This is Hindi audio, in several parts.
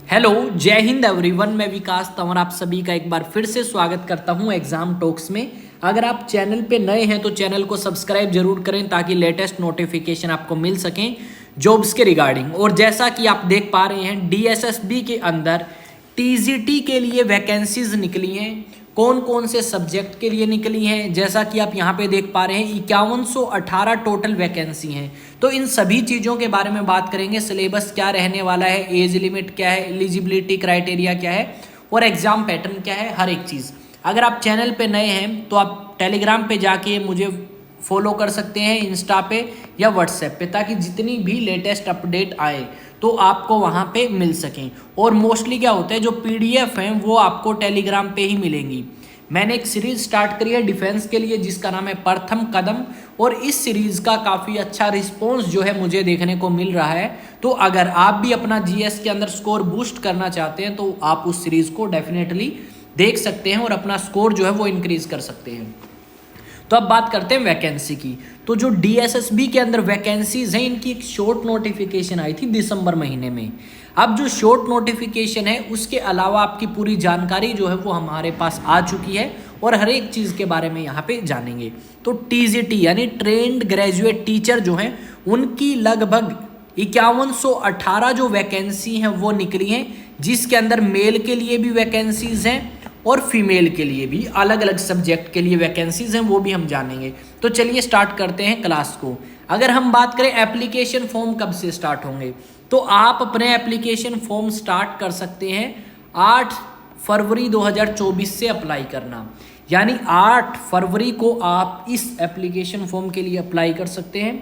हेलो, जय हिंद एवरीवन। मैं विकास तंवर आप सभी का एक बार फिर से स्वागत करता हूं एग्जाम टॉक्स में। अगर आप चैनल पे नए हैं तो चैनल को सब्सक्राइब जरूर करें ताकि लेटेस्ट नोटिफिकेशन आपको मिल सकें जॉब्स के रिगार्डिंग। और जैसा कि आप देख पा रहे हैं डीएसएसबी के अंदर टीजीटी के लिए वैकेंसीज निकली हैं। कौन कौन से सब्जेक्ट के लिए निकली हैं, जैसा कि आप यहाँ पे देख पा रहे हैं 5118 टोटल वैकेंसी हैं। तो इन सभी चीज़ों के बारे में बात करेंगे। सिलेबस क्या रहने वाला है, एज लिमिट क्या है, एलिजिबिलिटी क्राइटेरिया क्या है और एग्जाम पैटर्न क्या है, हर एक चीज़। अगर आप चैनल पे नए हैं तो आप टेलीग्राम पे जाके मुझे फॉलो कर सकते हैं, इंस्टा पे या व्हाट्सएप पे, ताकि जितनी भी लेटेस्ट अपडेट आए तो आपको वहाँ पे मिल सकें। और मोस्टली क्या होता है, जो पीडीएफ हैं वो आपको टेलीग्राम पे ही मिलेंगी। मैंने एक सीरीज स्टार्ट करी है डिफेंस के लिए जिसका नाम है प्रथम कदम, और इस सीरीज का काफ़ी अच्छा रिस्पॉन्स जो है मुझे देखने को मिल रहा है। तो अगर आप भी अपना जीएस के अंदर स्कोर बूस्ट करना चाहते हैं तो आप उस सीरीज को डेफिनेटली देख सकते हैं और अपना स्कोर जो है वो इंक्रीज कर सकते हैं। तो अब बात करते हैं वैकेंसी की। तो जो डीएसएसबी के अंदर वैकेंसीज हैं, इनकी एक शॉर्ट नोटिफिकेशन आई थी दिसंबर महीने में। अब जो शॉर्ट नोटिफिकेशन है उसके अलावा आपकी पूरी जानकारी जो है वो हमारे पास आ चुकी है और हर एक चीज़ के बारे में यहाँ पे जानेंगे। तो टीजीटी यानी ट्रेंड ग्रेजुएट टीचर जो हैं उनकी लगभग 5118 जो वैकेंसी हैं वो निकली हैं, जिसके अंदर मेल के लिए भी वैकेंसीज हैं और फीमेल के लिए भी अलग अलग सब्जेक्ट के लिए वैकेंसीज हैं, वो भी हम जानेंगे। तो चलिए स्टार्ट करते हैं क्लास को। अगर हम बात करें एप्लीकेशन फॉर्म कब से स्टार्ट होंगे, तो आप अपने एप्लीकेशन फॉर्म स्टार्ट कर सकते हैं 8 फरवरी 2024 से अप्लाई करना। यानी 8 फरवरी को आप इस एप्लीकेशन फॉर्म के लिए अप्लाई कर सकते हैं,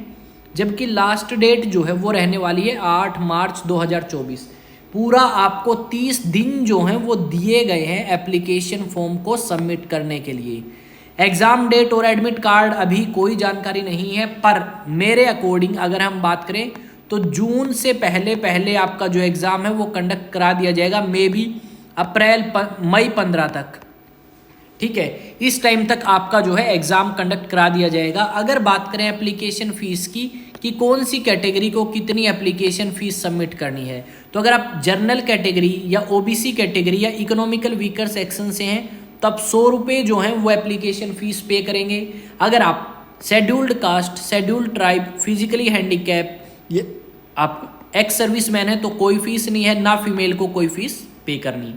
जबकि लास्ट डेट जो है वो रहने वाली है 8 मार्च 2024। पूरा आपको 30 दिन जो हैं वो दिए गए हैं एप्लीकेशन फॉर्म को सबमिट करने के लिए। एग्ज़ाम डेट और एडमिट कार्ड अभी कोई जानकारी नहीं है, पर मेरे अकॉर्डिंग अगर हम बात करें तो जून से पहले पहले आपका जो एग्ज़ाम है वो कंडक्ट करा दिया जाएगा, मे भी मई 15 तक। ठीक है, इस टाइम तक आपका जो है एग्ज़ाम कंडक्ट करा दिया जाएगा। अगर बात करें एप्लीकेशन फ़ीस की कि कौन सी कैटेगरी को कितनी एप्लीकेशन फ़ीस सबमिट करनी है, तो अगर आप जनरल कैटेगरी या ओबीसी कैटेगरी या इकोनॉमिकल वीकर सेक्शन से हैं तो आप 100 रुपये जो हैं वो एप्लीकेशन फ़ीस पे करेंगे। अगर आप scheduled caste, scheduled tribe, physically handicap, ये आप एक्स सर्विस मैन है तो कोई फीस नहीं है, ना फीमेल को कोई फीस पे करनी।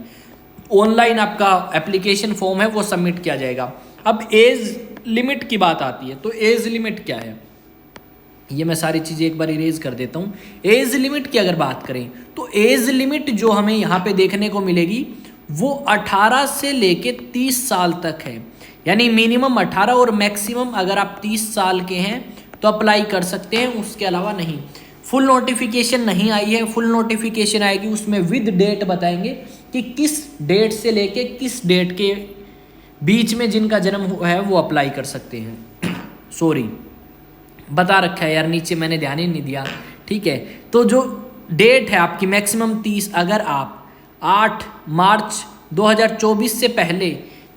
ऑनलाइन आपका एप्लीकेशन फॉर्म है वो सबमिट किया जाएगा। अब एज लिमिट की बात आती है, तो एज लिमिट क्या है, ये मैं सारी चीज़ें एक बार इरेज कर देता हूँ। एज लिमिट की अगर बात करें तो एज लिमिट जो हमें यहाँ पे देखने को मिलेगी वो 18 से लेके 30 साल तक है। यानी मिनिमम 18 और मैक्सिमम अगर आप 30 साल के हैं तो अप्लाई कर सकते हैं, उसके अलावा नहीं। फुल नोटिफिकेशन नहीं आई है, फुल नोटिफिकेशन आएगी, उसमें विद डेट बताएंगे कि किस डेट से लेके किस डेट के बीच में जिनका जन्म हुआ है वो अप्लाई कर सकते हैं। सॉरी, बता रखा है यार नीचे, मैंने ध्यान ही नहीं दिया। ठीक है, तो जो डेट है आपकी मैक्सिमम 30, अगर आप 8 मार्च 2024 से पहले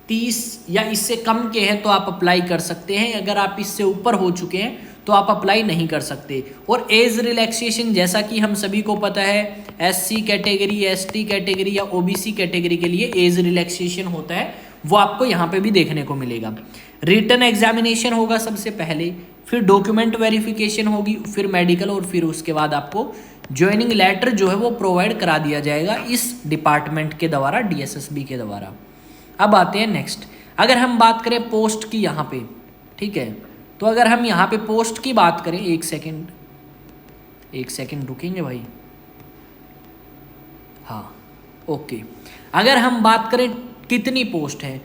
30 या इससे कम के हैं तो आप अप्लाई कर सकते हैं। अगर आप इससे ऊपर हो चुके हैं तो आप अप्लाई नहीं कर सकते। और एज रिलैक्सेशन जैसा कि हम सभी को पता है, एससी कैटेगरी, एसटी कैटेगरी या ओबीसी कैटेगरी के लिए एज रिलैक्सेशन होता है, वो आपको यहाँ पे भी देखने को मिलेगा। रिटन एग्जामिनेशन होगा सबसे पहले, फिर डॉक्यूमेंट वेरिफिकेशन होगी, फिर मेडिकल, और फिर उसके बाद आपको ज्वाइनिंग लेटर जो है वो प्रोवाइड करा दिया जाएगा इस डिपार्टमेंट के द्वारा, डीएसएसबी के द्वारा। अब आते हैं नेक्स्ट। अगर हम बात करें पोस्ट की यहाँ पे, ठीक है, तो अगर हम यहाँ पे पोस्ट की बात करें, एक सेकेंड रुकेंगे भाई, हाँ ओके। अगर हम बात करें कितनी पोस्ट है,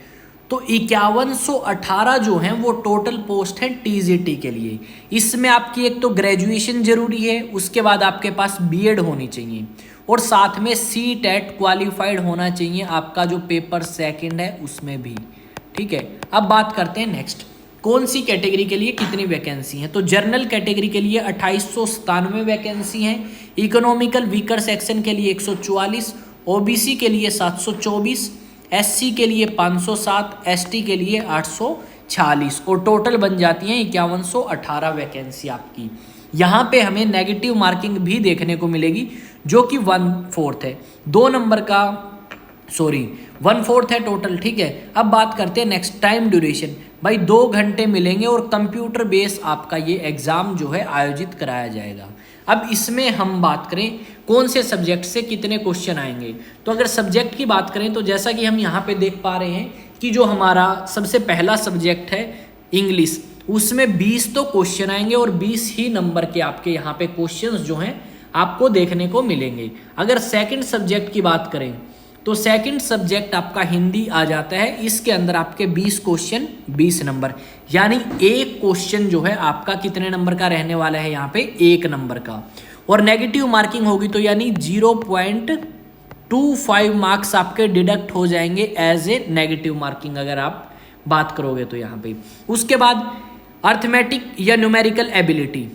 तो 5118 जो हैं वो टोटल पोस्ट है टीजीटी के लिए। इसमें आपकी एक तो ग्रेजुएशन जरूरी है, उसके बाद आपके पास बीएड होनी चाहिए और साथ में सीटेट क्वालिफाइड होना चाहिए आपका जो पेपर सेकंड है उसमें भी। ठीक है, अब बात करते हैं नेक्स्ट, कौन सी कैटेगरी के लिए कितनी वैकेंसी हैं। तो जर्नल कैटेगरी के लिए 2897 वैकेंसी हैं, इकोनॉमिकल वीकर सेक्शन के लिए 144, ओबीसी के लिए 724, एससी के लिए 507, एसटी के लिए 846, और टोटल बन जाती हैं 5118 वैकेंसी आपकी। यहाँ पे हमें नेगेटिव मार्किंग भी देखने को मिलेगी, जो कि 1/4 है। 2 नंबर का 1/4 है टोटल, ठीक है। अब बात करते हैं नेक्स्ट टाइम ड्यूरेशन। भाई 2 घंटे मिलेंगे और कंप्यूटर बेस आपका ये एग्ज़ाम जो है आयोजित कराया जाएगा। अब इसमें हम बात करें कौन से सब्जेक्ट से कितने क्वेश्चन आएंगे, तो अगर सब्जेक्ट की बात करें तो जैसा कि हम यहाँ पे देख पा रहे हैं कि जो हमारा सबसे पहला सब्जेक्ट है इंग्लिश, उसमें 20 तो क्वेश्चन आएंगे और 20 ही नंबर के आपके यहाँ पे क्वेश्चंस जो हैं आपको देखने को मिलेंगे। अगर सेकंड सब्जेक्ट की बात करें तो सेकंड सब्जेक्ट आपका हिंदी आ जाता है, इसके अंदर आपके 20 क्वेश्चन 20 नंबर, यानी एक क्वेश्चन जो है आपका कितने नंबर का रहने वाला है, यहाँ पे 1 नंबर का। और नेगेटिव मार्किंग होगी तो यानी 0.25 मार्क्स आपके डिडक्ट हो जाएंगे एज ए नेगेटिव मार्किंग अगर आप बात करोगे तो यहाँ पे। उसके बाद अर्थमेटिक या न्यूमेरिकल एबिलिटी,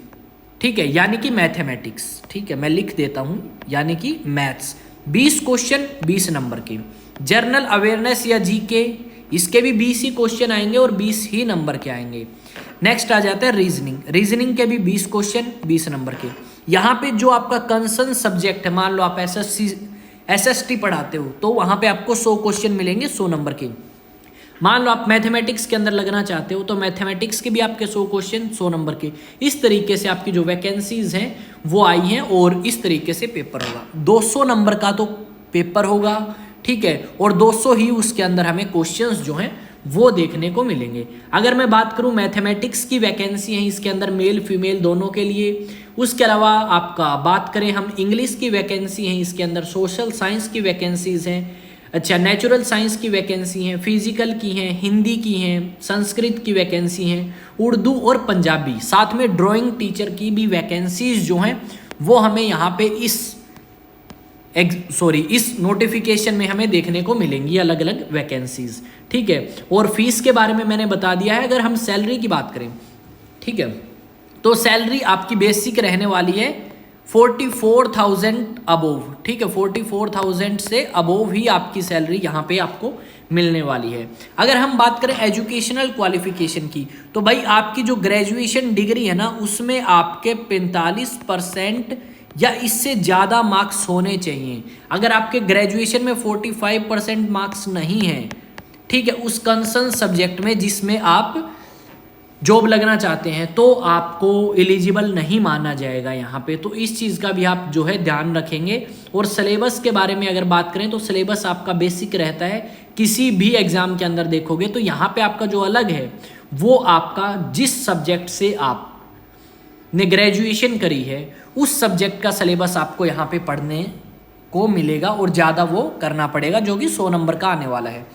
ठीक है, यानी कि मैथमेटिक्स, ठीक है, मैं लिख देता हूँ, यानी कि मैथ्स, 20 क्वेश्चन 20 नंबर के। जनरल अवेयरनेस या जीके, इसके भी 20 ही क्वेश्चन आएंगे और 20 ही नंबर के आएंगे। नेक्स्ट आ जाता है रीजनिंग, रीजनिंग के भी 20 क्वेश्चन 20 नंबर के। यहाँ पे जो आपका कंसर्न सब्जेक्ट है, मान लो आप एसएसटी पढ़ाते हो तो वहाँ पे आपको 100 क्वेश्चन मिलेंगे 100 नंबर के। मान लो आप मैथमेटिक्स के अंदर लगना चाहते हो तो मैथमेटिक्स के भी आपके 100 क्वेश्चन 100 नंबर के। इस तरीके से आपकी जो वैकेंसीज हैं वो आई हैं और इस तरीके से पेपर होगा। 200 नंबर का तो पेपर होगा, ठीक है, और 200 ही उसके अंदर हमें क्वेश्चंस जो हैं वो देखने को मिलेंगे। अगर मैं बात करूं मैथमेटिक्स की वैकेंसी है इसके अंदर मेल फीमेल दोनों के लिए। उसके अलावा आपका बात करें हम इंग्लिश की वैकेंसी है इसके अंदर, सोशल साइंस की वैकेंसीज हैं, अच्छा नेचुरल साइंस की वैकेंसी हैं, फिजिकल की हैं, हिंदी की हैं, संस्कृत की वैकेंसी हैं, उर्दू और पंजाबी, साथ में ड्राइंग टीचर की भी वैकेंसीज जो हैं वो हमें यहाँ पे इस नोटिफिकेशन में हमें देखने को मिलेंगी अलग अलग वैकेंसीज, ठीक है। और फीस के बारे में मैंने बता दिया है। अगर हम सैलरी की बात करें, ठीक है, तो सैलरी आपकी बेसिक रहने वाली है 44,000 अबोव, ठीक है, 44,000 से अबोव ही आपकी सैलरी यहाँ पे आपको मिलने वाली है। अगर हम बात करें एजुकेशनल क्वालिफिकेशन की तो भाई आपकी जो ग्रेजुएशन डिग्री है ना उसमें आपके 45% या इससे ज़्यादा मार्क्स होने चाहिए। अगर आपके ग्रेजुएशन में 45% मार्क्स नहीं है, ठीक है, उस कंसर्न सब्जेक्ट में जिसमें आप जॉब लगना चाहते हैं तो आपको एलिजिबल नहीं माना जाएगा यहाँ पे। तो इस चीज़ का भी आप जो है ध्यान रखेंगे। और सिलेबस के बारे में अगर बात करें तो सिलेबस आपका बेसिक रहता है, किसी भी एग्ज़ाम के अंदर देखोगे तो यहाँ पे आपका जो अलग है वो आपका जिस सब्जेक्ट से आपने ग्रेजुएशन करी है उस सब्जेक्ट का सिलेबस आपको यहाँ पे पढ़ने को मिलेगा और ज़्यादा वो करना पड़ेगा, जो कि 100 नंबर का आने वाला है।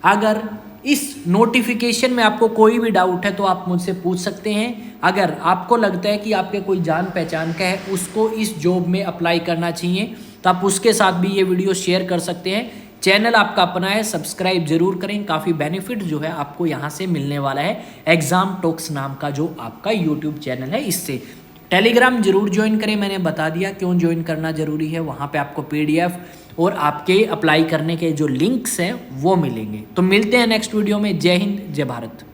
अगर इस नोटिफिकेशन में आपको कोई भी डाउट है तो आप मुझसे पूछ सकते हैं। अगर आपको लगता है कि आपके कोई जान पहचान का है उसको इस जॉब में अप्लाई करना चाहिए तो आप उसके साथ भी ये वीडियो शेयर कर सकते हैं। चैनल आपका अपना है, सब्सक्राइब जरूर करें, काफ़ी बेनिफिट जो है आपको यहाँ से मिलने वाला है एग्जाम टॉक्स नाम का जो आपका यूट्यूब चैनल है इससे। टेलीग्राम जरूर ज्वाइन करें, मैंने बता दिया क्यों ज्वाइन करना जरूरी है। वहाँ पे आपको PDF और आपके अप्लाई करने के जो लिंक्स हैं वो मिलेंगे। तो मिलते हैं नेक्स्ट वीडियो में। जय हिंद, जय भारत।